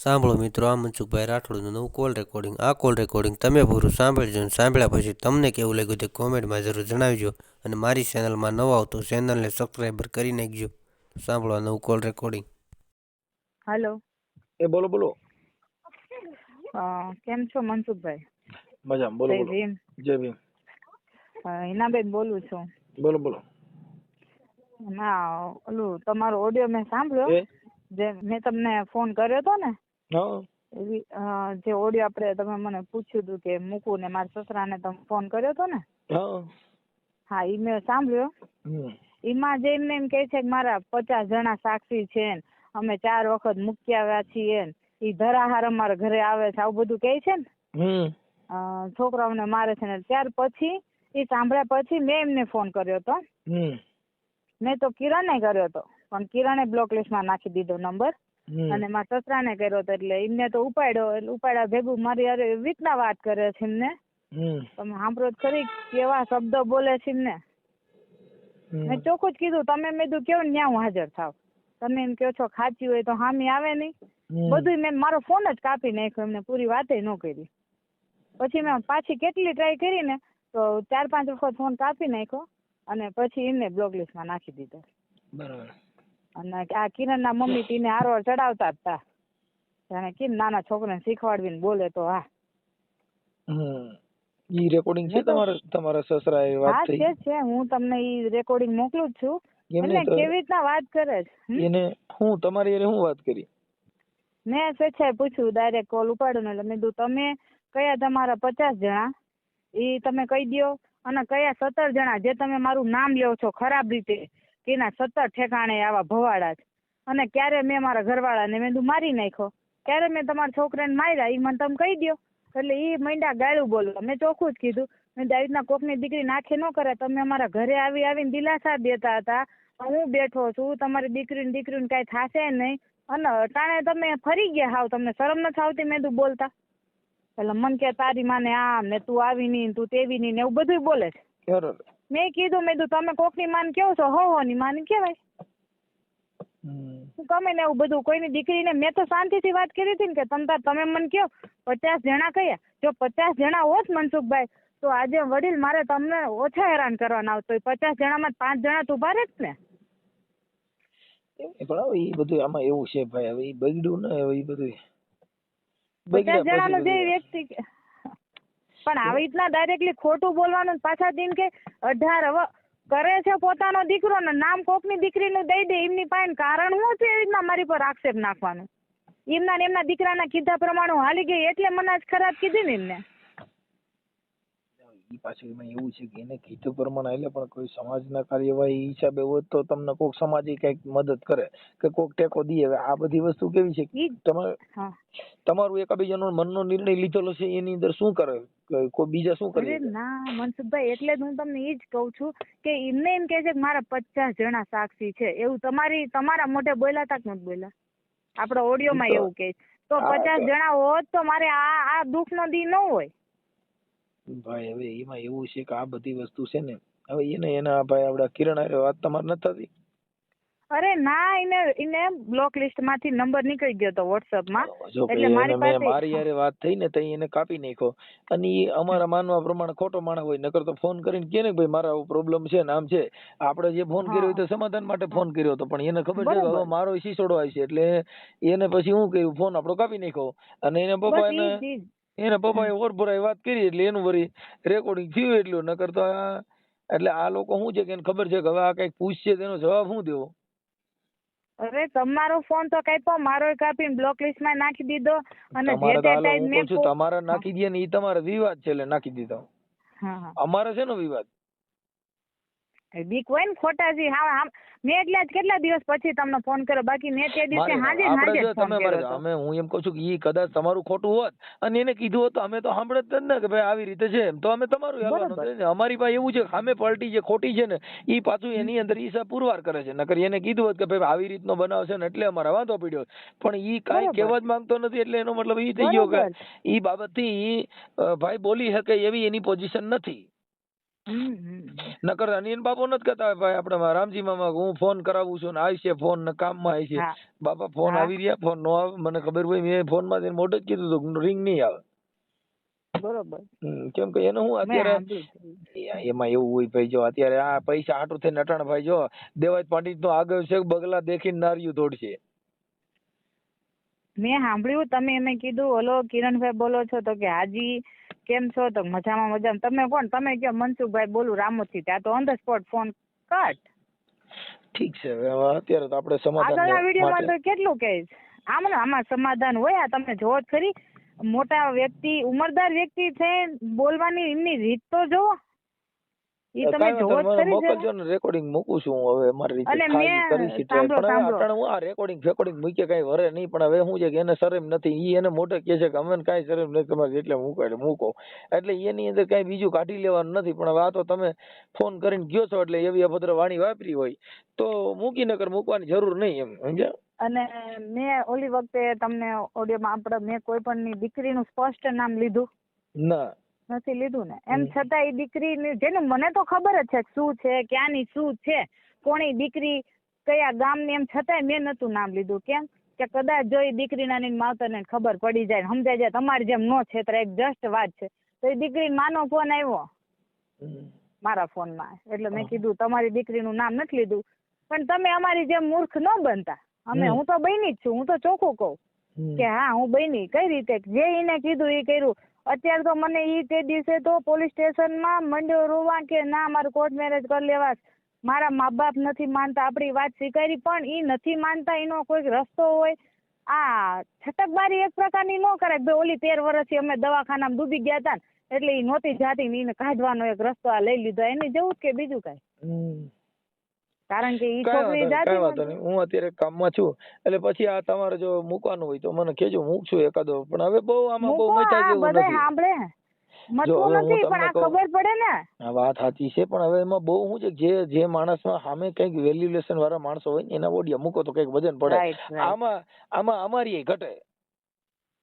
સાંભળો મિત્રો, આ મનસુખભાઈ રાઠોડનું નવું કોલ રેકોર્ડિંગ. આ કોલ રેકોર્ડિંગ તમે પૂરું સાંભળજો અને સાંભળ્યા પછી તમને કેવું લાગ્યું તે કોમેન્ટમાં જરૂર જણાવજો. અને મારી ચેનલમાં નવા આવો તો ચેનલને સબસ્ક્રાઈબર કરી નાખજો. સાંભળો આ નવું કોલ રેકોર્ડિંગ. હેલો. બોલો બોલો. કેમ છો મનસુખભાઈ? મજામાં. બોલો બોલો. ભીમ. જય ભીમ. હિનાબેન બોલું છું. બોલો બોલો. ના, ઓલું તમારો ઓડિયો મેં સાંભળ્યો, જે મેં તમને ફોન કર્યો હતો ને, જે ઓડિયો આપણે તમે મને પૂછ્યું હતું કે મૂકું ને મારા સસરાને તમે ફોન કર્યો હતો ને, હા એ મેં સાંભળ્યો. એમાં જે એમને એમ કહે છે કે મારા 50 જણા સાક્ષી છે, અમે 4 વખત મૂકી આવ્યા છીએ, એ ધરાહાર અમારા ઘરે આવે છે, આવું બધું કહે છે ને, છોકરાઓને મારે છે ને. ત્યાર પછી એ સાંભળ્યા પછી મેં એમને ફોન કર્યો હતો. મેં તો કિરણને કર્યો હતો, પણ કિરણે બ્લોક લિસ્ટમાં નાખી દીધો નંબર, અને મારા સસરાને કર્યો હતો. એટલે એમને તો ઉપાડ્યા ભેગું મારી યાર વીકના વાત કરે છે એમને. તમે સાંભળો જ ખરી કેવા શબ્દો બોલે છે એમને. મેં ચોખ્ખું જ કીધું, તમે મેં કીધું કેવું ન્યા હું હાજર થાવ, તમે એમ કહો છો ખાચી હોય તો હામી આવે નહીં. બધું મેં મારો ફોન જ કાપી નાખ્યો, એમને પૂરી વાતે ન કરી. પછી મેં પાછી કેટલી ટ્રાય કરીને તો 4-5 વખત ફોન કાપી નાખ્યો, અને પછી એમને બ્લોક લિસ્ટમાં નાખી દીધો. બરાબર. અને આ કિરણના મમ્મી તીને હારવાર ચડાવતા જ હતા, જાણે કે નાના છોકરાને શીખવાડવીને બોલે તો. હા, ઈ રેકોર્ડિંગ છે તમારા સસરાએ વાત થઈ? હા છે, હું તમને ઈ રેકોર્ડિંગ મોકલું જ છું. એટલે કેવી રીતના વાત કરે છે એને, હું તમારી હારે હું વાત કરી? મેં સ્વેચ્છાએ પૂછ્યું, ડાયરેક્ટ કોલ ઉપાડ્યો ને, એટલે મેં કીધું તમે કયા તમારા 50 જણા એ તમે કહી દો, અને કયા 17 જણા જે તમે મારું નામ લ્યો છો ખરાબ રીતે, કે એના 17 ઠેકાણે આવા ભવાડા છે. અને ક્યારે મેં મારા ઘરવાળાને મેં મારી નાખ્યો, ક્યારે મેં તમારા છોકરાને માર્યા, એ મને તમે કહી દો. એટલે એ મંડા ગાળું બોલવા. મેં ચોખ્ખું જ કીધું, મેં આવી રીતના કોકની દીકરી નાખે ન કરે. તમે અમારા ઘરે આવીને દિલાસા દેતા હતા, હું બેઠો છું, તમારી દીકરીને કાંઈ થશે નહીં, અને અટાણે તમે ફરી ગયા હાવ, તમને શરમ નથી આવતી મેં તું બોલતા? એટલે મન કે તારી માને આમ ને તું આવી નહીં, તું તેવી નહીં ને એવું બધું બોલે છે. મેં કીધું તમે કોકની માન કેવો છો? હોની માન કેવાય. ગમે ને એવું બધું કોઈની દીકરીને મેં તો શાંતિથી વાત કરી હતી ને, કે તમે મને કહો 50 જણા કયા? જો 50 જણા હોત મનસુખભાઈ, તો આજે વડીલ મારે તમને ઓછા હેરાન કરવાના આવતો. 50 જણામાં 5 જણા તો ઉભા રહે જ ને. પણ હવે એ બધું આમાં એવું છે ભાઈ, હવે એ બગડ્યું ને, હવે એ બધું 50 જણાનું જે વ્યક્તિ, પણ આવી રીતના ડાયરેક્ટલી ખોટું બોલવાનું, પાછા દિન કે 18 હવે કરે છે પોતાનો દીકરો ને નામ કોકની દીકરીનું દઈ દે, એમની પાસે કારણ શું છે એવી રીતના મારી પર આક્ષેપ નાખવાનું? એમના દીકરાના કીધા પ્રમાણે હાલી ગઈ એટલે મને આજ ખરાબ કીધી ને એમને. પાછું એમાં એવું છે કે એને કીધું પ્રમાણે એટલે પણ કોઈ સમાજના કાર્યવાહી હિસાબે હોય તો તમને કોક સમાજે કઈક મદદ કરે કે કોક ટેકો દે. હવે આ બધી વસ્તુ કેવી છે, તમારું એકબીજાનો મનનો નિર્ણય લીધેલો છે, એની અંદર શું કરે કોઈ બીજા શું કરે? ના મનસુખભાઈ, એટલે જ હું તમને એ જ કઉ છું કે એમને એમ કે છે કે મારા 50 જણા સાક્ષી છે, એવું તમારા મોઢે બોલ્યા તા કે નથી બોલ્યા? આપડા ઓડિયોમાં એવું કે તો 50 જણા હોત તો મારે આ દુઃખ નો દી ન હોય ભાઈ. હવે એમાં એવું છે કે આ બધી વસ્તુ છે ને, હવે એના ભાઈ આપડા કિરણ હારે વાત તમારે નથી થતી? અરે ના, એને બ્લોક લિસ્ટ માંથી નંબર નીકળી ગયો તો WhatsApp માં, એટલે મારી યારે વાત થઈ ને તઈ એને કાપી નાખ્યો. અને એ અમારા માનવા પ્રમાણે ખોટો માણસ હોય, નકર તો ફોન કરીને કે ને ભાઈ મારા આવો પ્રોબ્લેમ છે, નામ છે. આપણે જે ફોન કર્યો હોય તો સમાધાન માટે ફોન કર્યો હતો, પણ એને ખબર છે કે હવે મારો શીસોડો આવશે, એટલે એને પછી શું કર્યું, ફોન આપણો કાપી નાખ્યો. અને એના પપ્પાએ ઓરભરાઈ વાત કરી, એટલે એનું વળી રેકોર્ડિંગ થયું એટલું. નકર તો એટલે આ લોકો શું છે કે એને ખબર છે કે હવે આ કઈક પૂછશે તેનો જવાબ શું દેવો. અરે તમારો ફોન તો કાપ્યો, મારો કાપીને બ્લોક લિસ્ટ માં નાખી દીધો. અને જે તે ટાઈમ મેં તમારા નાખી દે ને એ તમારો વિવાદ છે, એટલે નાખી દીધો. અમારે છે ને વિવાદ બીક હોય ને ખોટાજી. હા, મેં એટલે કેટલા દિવસ પછી તમને ફોન કર્યો, બાકી મેં તે દિવસે હાજે ફોન કર્યો. અમે હું એમ કહું છું કે ઈ કદાચ તમારું ખોટું હોત અને એને કીધું હોત તો અમે તો સાંભળે જ ને કે ભાઈ આવી રીતે છે, તો અમે તમારું હાલવાનું. અમારી પાસે એવું છે સામે પલટી જે ખોટી છે ને ઈ પાછું એની અંદર ઈસા પુરવાર કરે છે. નકર એને કીધું હોત કે ભાઈ આવી રીતનો બનાવ છે ને એટલે અમારા વાંધો પડ્યો, પણ ઈ કાંઈ કહેવા જ માંગતો નથી. એટલે એનો મતલબ ઈ થઈ ગયો કે ઈ બાબત થી ભાઈ બોલી શકે એવી એની પોઝિશન નથી. નકર અનિયન બાપુ નથી કહેતા ભાઈ આપણે રામજી મામા હું ફોન કરાવું છું ને આવી છે ફોન ને કામમાં આવી છે. હા. બાપા ફોન આવી રહ્યા ફોન નો આવે મને ખબર હોય મેં ફોન માં મોઢે જ કીધું હતું રિંગ નહીં આવે. બરોબર. કેમ કે એને હું અત્યારે એમાં એવું હોય ભાઈ જો અત્યારે આ પૈસા હાટું થઈને અટાણ ભાઈ જો દેવાજ પાંડિત નો આગળ છે બગલા દેખીને નારિયું તોડશે. મેં સાંભળ્યું તમે એમ કીધું ઓલો કિરણભાઈ બોલો છો તો કે હાજી કેમ છો તો મજામાં. તમે કોણ? તમે કયો મનસુખભાઈ બોલું રામોથી. ત્યાં તો on the spot phone cut. ઠીક છે હવે અત્યારે તો આપણે સમાધાન આગળના વિડીયોમાં તો કેટલું કહીશ આમાં સમાધાન હોય. આ તમે જોવો જ ખરી મોટા વ્યક્તિ ઉંમરદાર વ્યક્તિ છે બોલવાની એમની રીત તો જોવો. ઈ તમે જોવો જ ખરી. મોકલજો ને રેકોર્ડિંગ મૂકું છું હવે અમારી રીતે ખાલી કરી છે પણ હવે અટાણે હું આ રેકોર્ડિંગ મૂકે કઈ વરે નહીં પણ હવે શું છે કે એને શરમ નથી. ઈ એને મોઢે કહે છે કે અમે કઈ શરમ નથી તમારે એટલે મૂકો એટલે એની અંદર કઈ બીજું કાઢી લેવાનું નથી. પણ હવે આ તો તમે ફોન કરીને ગયો છો એટલે એવી અભદ્ર વાણી વાપરી હોય તો મૂકી નકર મૂકવાની જરૂર નહીં એમ સમજ્યા. અને મેં ઓલી વખતે તમને ઓડિયોમાં આપણે મેં કોઈ પણ ની દીકરીનું સ્પષ્ટ નામ લીધું ના નથી લીધું ને. એમ છતાં એ દીકરી જેનું મને તો ખબર જ છે શું છે ક્યાંની શું છે કોની દીકરી કયા ગામની એમ છતાંય મેં નતું નામ લીધું. કેમ કે કદાચ જો એ દીકરીના માવતરને ખબર પડી જાય સમજાય જાય તમારી જેમ નો છેતરે એક જસ્ટ વાત છે તો એ દીકરી માનો ફોન આવ્યો મારા ફોનમાં એટલે મેં કીધું તમારી દીકરીનું નામ નથી લીધું પણ તમે અમારી જેમ મૂર્ખ ન બનતા. હું તો બની જ છું. હું તો ચોખ્ખું કહું કે હા હું બની કઈ રીતે જે એને કીધું એ કર્યું. અત્યારે તો મને ઈ તે દિવસે તો પોલીસ સ્ટેશનમાં મંડ્યો રોવા કે ના મારું કોર્ટ મેરેજ કરી લેવા. મારા મા બાપ નથી માનતા આપણી વાત સ્વીકારી પણ ઈ નથી માનતા એનો કોઈ રસ્તો હોય. આ છટકબારી એક પ્રકારની ન કરે ભાઈ ઓલી 13 વર્ષથી અમે દવાખાનામાં ડૂબી ગયા હતા એટલે ઈ નહોતી જાતી ને એને કાઢવાનો એક રસ્તો આ લઈ લીધો એની જેવું કે બીજું કઈ. કારણ કે ઈ છોકરી જાતી હું અત્યારે કામમાં છું એટલે પછી આ તમારે જો મૂકવાનું હોય તો મને કહેજો મૂકશું એકાદો પણ હવે બહુ આમાં બહુ મચા જેવું નથી. સાંભળે મતલબ નથી પણ આ ખબર પડે ને. આ વાત સાચી છે પણ હવે એમાં બહુ શું છે જે માણસમાં સામે કઈક વેલ્યુલેશન વાળા માણસો હોય ને એના ઓડિયા મૂકો તો કઈક વજન પડે. આમાં અમારી ઘટે.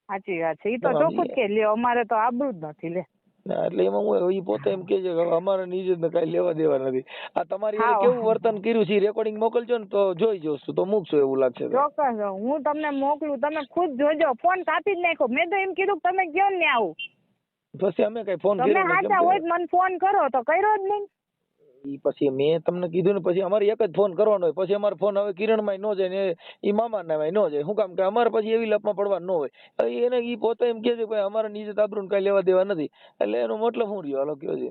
સાચી વાત છે. ઈ તો ચોખ્ખું જ કે લ્યો અમારે તો આબરૂ જ નથી લે એટલે એમાં હું ઈ પોતે એમ કે છે કે અમારે નીચે કઈ લેવા દેવા નથી. આ તમારી કેવું વર્તન કર્યું છે રેકોર્ડિંગ મોકલજો ને તો જોઈ જોશું તો મૂકશું એવું લાગશે. ચોક્કસ હું તમને મોકલું તમે ખુદ જોજો. ફોન કાપી જ નાખ્યો. મેં તો એમ કીધું તમે કયો ને આવું પછી અમે કઈ ફોન કર્યો તમે સાચા હોય મને ફોન કરો તો કર્યો જ નહીં. પછી મેં તમને કીધું ને પછી અમારે એક જ ફોન કરવાનો હોય પછી અમારો ફોન હવે કિરણ માં ન જાય ને ઈ મામા ના ન જાય. શું કામ કે અમારે પછી એવી લપમાં પડવા ન હોય. એને ઈ પોતે એમ કે છે કે અમારે નીચે તાબરું કઈ લેવા દેવા નથી એટલે એનો મતલબ શું રહ્યો હાલો કયો છે.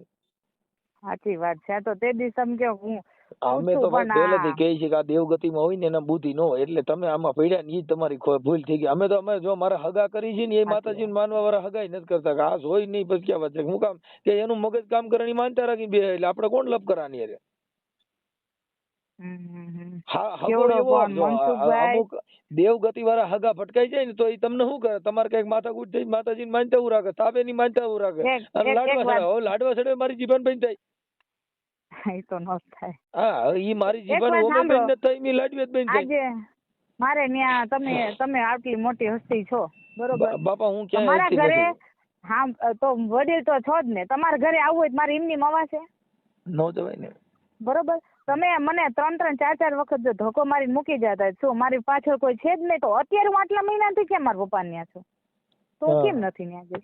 સાચી વાત છે. તો તે દિવસ સમજો હું અમે તો ભાઈ પહેલેથી કહે છે કે આ દેવગતિમાં હોય ને એના બુદ્ધિ ન હોય એટલે તમે આમાં પડ્યા ને ઈ તમારી ભૂલ થઈ ગઈ. અમે જો મારા હગા કરી છે ને એ માતાજી માનવા વાળા હગાઈ નથી કરતા કે આ હોય નહીં પછી ક્યાં વાત છે. શું કામ કે એનું મગજ કામ કરવાની માનતા રાખી બે એટલે આપણે કોણ લપ કરવાની અરે. અમુક દેવગતિ વાળા હગા ફટકાઈ જાય ને તો એ તમને શું કરે તમારે કઈક માથાકૂટ થઈ માતાજી માનતા એવું રાખે તાબે ની માનતા એવું રાખે અને લાડવા સડે મારી જીવન બની થાય. ઈ તો નો થાય. હા ઈ મારી જીવન ઓમે બેન ન થઈ મી લાડવી બેન થઈ. આજે મારે ન્યા તમે આટલી મોટી હસ્તી છો બરોબર બાપા હું ક્યાં મારા ઘરે હા તો વડીલ તો છો જ ને તમારા ઘરે આવવું હોય મારી એમની મવા છે નો જવાય ને બરોબર. તમે મને 3 4 વખત જો ધોકો મારીને મૂકી જતા શું મારી પાછળ કોઈ છે જ નહીં તો અત્યારે હું આટલા મહિનાથી કેમ મારા પપ્પા ન્યા છું તો કેમ નથી ન્યા ગઈ.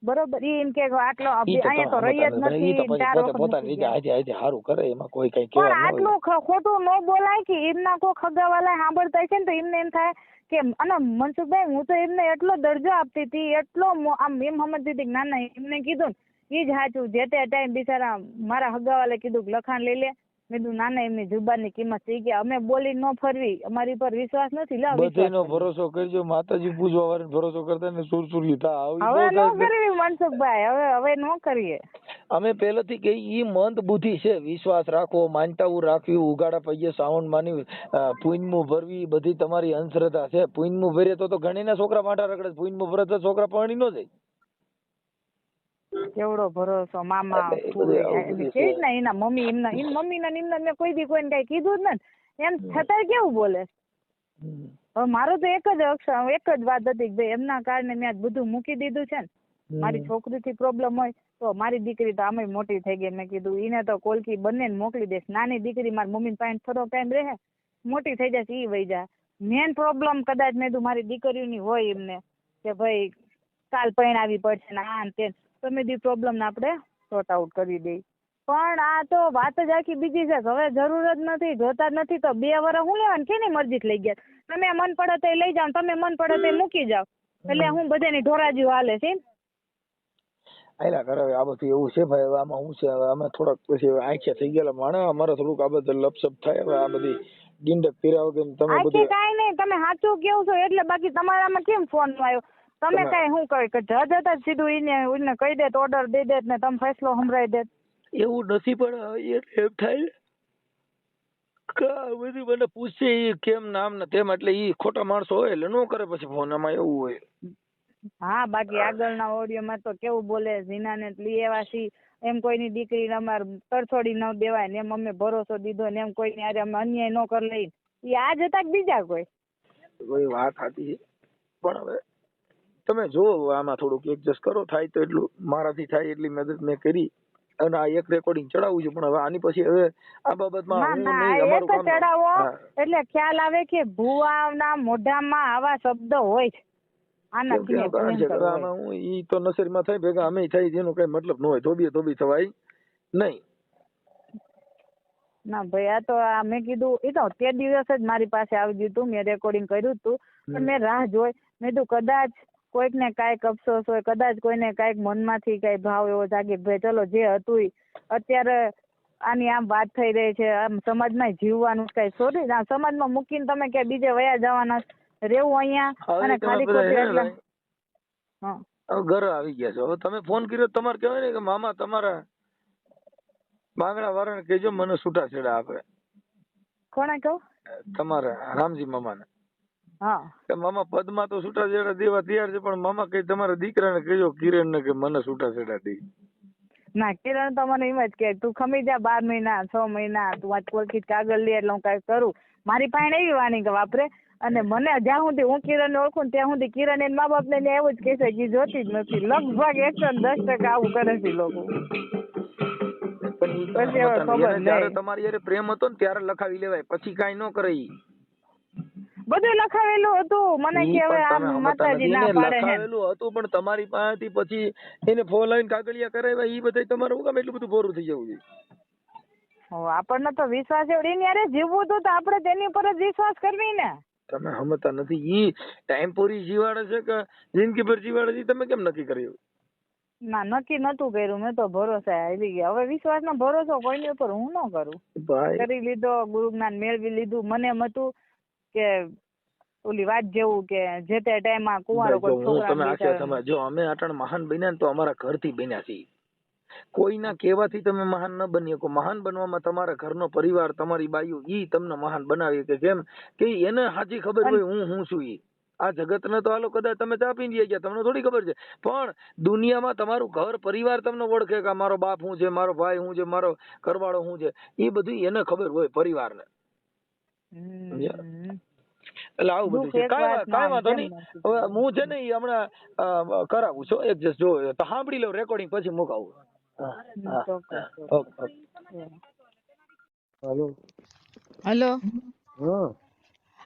બરોબર એમ કે આટલો અહીંયા તો રહી જ નથી 4 વખત પોતાની રીતે આજે સારું કરે એમાં કોઈ કઈ કહેવા ન આટલું ખોટું ન બોલાય કે એમના કોઈ ખગાવાલા સાંભળતા છે ને તો એમને એમ થાય કે અને મનસુખભાઈ હું તો એમને એટલો દરજ્જો આપતી હતી એટલો આમ એમ સમજતી હતી ના ના એમને કીધું ને ઈ જ સાચું જે તે ટાઈમ બિચારા મારા હગાવાલે કીધું લખાણ લઈ લે મેં કીધું ના ના એમની જુબાનની કિંમત થઈ ગયા અમે બોલી ન ફરવી અમારી પર વિશ્વાસ નથી લે બધાનો ભરોસો કરજો માતાજી પૂજવા વાળાને ભરોસો કરતા ને સુરસુરી થા હવે ન કરવી મનસુખભાઈ હવે ન કરીએ. અમે પહેલેથી કે ઈ મંદ બુદ્ધિ છે વિશ્વાસ રાખવો માનતાવું રાખવી ઉગાડા પૈયે સાવણ માની પુણ્યમું ભરવી બધી તમારી અંધશ્રદ્ધા છે. પુણ્યમું ભરે તો ઘણીના છોકરા માટા રખડે પુણ્યમું ભરે તો છોકરા પરણી ન જાય. કેવડો ભરોસો મામા એના મમ્મી એમના મેં કોઈ દી કોઈને કઈ કીધું જ નથી એમ છતાંય કેવું બોલે. હવે મારું તો એક જ વાત હતી કે ભાઈ એમના કારણે મેં બધું મૂકી દીધું છે ને મારી છોકરીથી પ્રોબ્લેમ હોય તો મારી દીકરી તો આમે મોટી થઈ ગઈ. મેં કીધું એને તો કોલકી બંનેને મોકલી દઈશ. નાની દીકરી મારી મમ્મી પાસે થોડો ટાઈમ રહે, મોટી થઈ જશે ઈ વહી જાય. મેન પ્રોબ્લેમ કદાચ મેં કીધું મારી દીકરીની હોય એમને કે ભાઈ કાલ પરણાવી પડશે ને આ તે, તો મેં દી પ્રોબ્લેમ ને આપણે સોર્ટ આઉટ કરી દઈ. પણ આ તો વાત જ આખી બીજી છે. હવે જરૂર જ નથી, જોતા જ નથી તો 2 વર્ષ હું લેવાનું, કેની મરજીથી લઈ ગયા? તમે મન પડે તો લઈ જાઓ, તમે મન પડે તો મૂકી જાઓ. એટલે હું બધાની ઢોરાજી હાલે છે. આયલા કરે આ બધું એવું છે ભાઈ. હવે આમાં શું છે, હવે અમે થોડાક પછી આંખ્યા થઈ ગયેલા માણસ, અમારે થોડુંક આ બધું લપસપ થાય. હવે આ બધી ડીંડક પીરા વગર તમે બધું કાંઈ નહીં, તમે સાચું કેવું છો એટલે. બાકી તમારામાં કેમ ફોન આવ્યો? તમે કઈ શું કહી કે જજ હતા સીધું એને કહી દે, ઓર્ડર દઈ દે ને તમે ફેસલો સંભળાવી દે? એવું નથી, પણ એમ થાય બધી મને પૂછે ઈ કેમ નામ ને તેમ, એટલે ઈ ખોટા માણસો હોય એટલે નો કરે પછી ફોન. આમાં એવું હોય. હા, બાકી આગળના ઓડિયોમાં તો કેવું બોલે, જીનાને લઈ આવ્યા છી એમ કોઈની દીકરીને અમારે તરછોડી ન દેવાય ને એમ અમે ભરોસો દીધો ને એમ કોઈની આરે અમે અન્યાય ન કરી લઈ. ઈ આ જ હતા કે બીજા કોઈ વાત સાચી છે, પણ હવે તમે જો આમાં થોડુંક એડજસ્ટ કરો. થાય તો એટલું મારાથી થાય એટલી મદદ મેં કરી અને આ એક રેકોર્ડિંગ ચડાવું છું. પણ હવે આની પછી હવે આ બાબતમાં ચડાવો એટલે ખ્યાલ આવે કે ભુવાના મોઢામાં આવા શબ્દ હોય છે. આમાં હું ઈ તો નસરીમાં થાય ભેગા અમે થાય, જેનો કઈ મતલબ ન હોય. ધોબી થવાય નહીં. ના ભાઈ, આ તો મેં કીધું એ તો તે દિવસ જ મારી પાસે આવી ગયું હતું, મેં રેકોર્ડિંગ કર્યું હતું. પણ મેં રાહ જોઈ, મેં કીધું કદાચ કોઈક ને કાંઈક અફસોસ હોય, કદાચ કોઈને કાંઈક મનમાંથી કઈ ભાવ એવો જાગે ભાઈ ચલો જે હતું અત્યારે આની આમ વાત થઈ રહી છે, આમ સમાજમાં જીવવાનું કઈ સોરી સમાજમાં મૂકીને તમે કે બીજે વયા જવાના રેવું અહીંયા અને ખાલી ખોટી ઘર આવી ગયા છો. હવે તમે ફોન કર્યો તમારે કહેવાય ને કે મામા તમારા બાંગડા વાળાને કહેજો મને છૂટાછેડા આપે. કોને કહું? તમારા રામજી મામાને. હા, કે મામા પદમાં તો છૂટાછેડા દેવા તૈયાર છે, પણ મામા કઈ તમારા દીકરાને કહેજો કિરણ ને કે મને છૂટાછેડા દે. ના, કિરણ તો મને એમ જ કે તું ખમી જા 12 મહિના 6 મહિના, તું આજ કોલકી કાગળ લે એટલે હું કઈ કરું. મારી પાસે એવી વાણી કે વાપરે. અને મને જ્યાં સુધી હું કિરણ ને ઓળખું ત્યાં સુધી કિરણ એના મા બાપ ને એવું જ કહેશે કે જોતી જ નથી. લગભગ 110% આવું કરે છે લોકો. જયારે તમારી યારે પ્રેમ હતો ને ત્યારે લખાવી લેવાય, પછી કઈ ન કરે. બધું લખાવેલું હતું, મને કે હવે આ માતાજી ના પાડે છે. લખાવેલું હતું પણ તમારી પાસેથી પછી એને ફોન લાઈન કાગળિયા કરાવ્યા, ઈ બધા તમારે હું કામ એટલું બધું બોરું થઈ જવું જોઈએ? આપણને તો વિશ્વાસ એવડી યારે જીવવું હતું તો આપણે તેની પર જ વિશ્વાસ કરવી ને. તમે સમજતા નથી. ઈ ટાઈમ પૂરી જીવાડે છે કે જિંદગી ભર જીવાડે છે, તમે કેમ નક્કી કર્યું? ના, નક્કી નતું કર્યું. મેં તો ભરોસા આવી ગયા. હવે વિશ્વાસ નો ભરોસો કોઈની ઉપર હું ન કરું. કરી લીધો, ગુરુ જ્ઞાન મેળવી લીધું. મને એમ હતું કે ઓલી વાત જેવું કે જે તે ટાઈમ માં કુંવારો કોઈ છોકરા. જો અમે અટણ મહાન બન્યા તો અમારા ઘરથી બન્યા છીએ. કોઈના કહેવાથી તમે મહાન ન બની શકો. મહાન બનવામાં તમારા ઘરનો પરિવાર, તમારી બાયુ ઈ તમને મહાન બનાવી કે કેમ કે એને સાચી ખબર હોય હું છું. ઈ આ જગત ને તો હાલો કદાચ તમે ચા પી ગયા, તમને થોડી ખબર છે, પણ દુનિયામાં તમારું ઘર પરિવાર તમને ઓળખે કે મારો બાપ શું છે, મારો ભાઈ શું છે, મારો ઘરવાળો શું છે, એ બધું એને ખબર હોય પરિવારને. એટલે આવું બધું છે. કાંઈ વાંધો નહીં. હવે હું છે ને એ હમણાં કરાવું છું એડજસ્ટ. જો તો સાંભળી લઉં રેકોર્ડિંગ પછી મુકાવું. હેલો.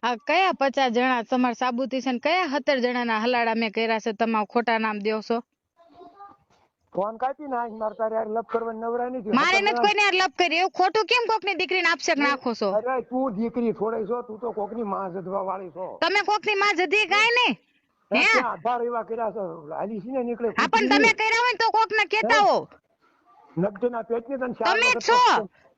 આ કયા 50 જણા તમારા સાબુતી છે ને કયા 17 જણાના હલાડા મેં કર્યા છે? તમારા ખોટા નામ દેવ છો. ફોન કાપી નાખ. મારે તારે યાર લપ કરવાની નવરા નથી. મારે નથી કોઈને યાર લપ કરી. એવું ખોટું કેમ કોકની દીકરીને આપશેક નાખો છો? અરે તું દીકરી છોડાઈ છો, તું તો કોકની માં જધવા વાળી છો. તમે કોકની માં જધી કાઈ નહીં. હે આધાર એવા કર્યા છે, હાલી સીને નીકળે. હા, પણ તમે કર્યા હોય તો કોકને કહેતા હો. નબજના પેટની તને તમે છો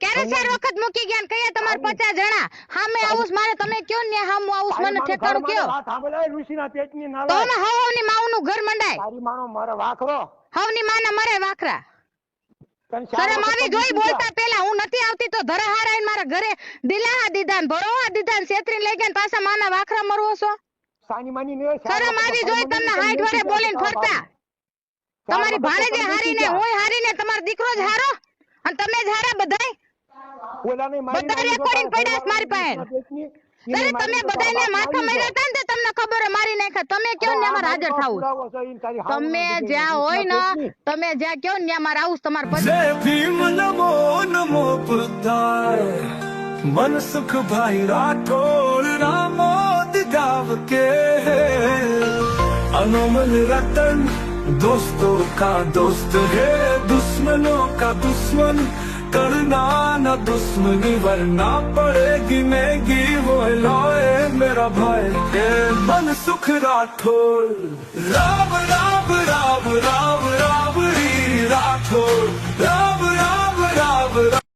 ક્યારે 4 વખત મૂકી ગયા ને કયા તમારે 50 જણા હામે આવું મારે? તમે કયો ને હામું આવું મને ઠેકાણું કયો. વાત સાંભળાય ઋષિના પેટની ના તો ને હવની માવનું ઘર મંડાય. તારી માનો મારો વાખરો. હવની માના મારે વાખરા. શરમ આવી જોઈ બોલતા પેલા. હું નથી આવતી તો ધરાહાર આઈને મારા ઘરે દિલાહા દીધા ને ભરોહા દીધા ને છેતરીને લઈ ગયા ને પાછા માના વાખરા મરવો છો. સાની માની ને શરમ આવી જોઈ તમને હાઈટ વડે બોલીને ફરતા. તમારી ભાણેજે હારીને હોય હારીને તમારો દીકરો જ હારો અને તમે જ હારા બધાય. બધા રેકોર્ડિંગ પડ્યા મારી પાસે. તમે બધાને માથા માર્યા હતા ને તમને ખબર હોય મારી નાખ્યા. તમે કયો ને અમારે હાજર થવું. પુરાવો છે ઈ તારી હાવ તમે નથી જ્યાં હોય ને દેખી. તમે જ્યાં કયો ને ત્યાં મારે આવું તમારે પછી जय भीम नमो नमो बुद्धाय मन सुख भाई राठौर रामोद गाँव के अनमोल रतन दोस्तों का दोस्त है दुश्मनों का दुश्मन करना न दुश्मनी वरना पड़ेगी महंगी वो लौए मेरा भाई मन सुख राठौर राम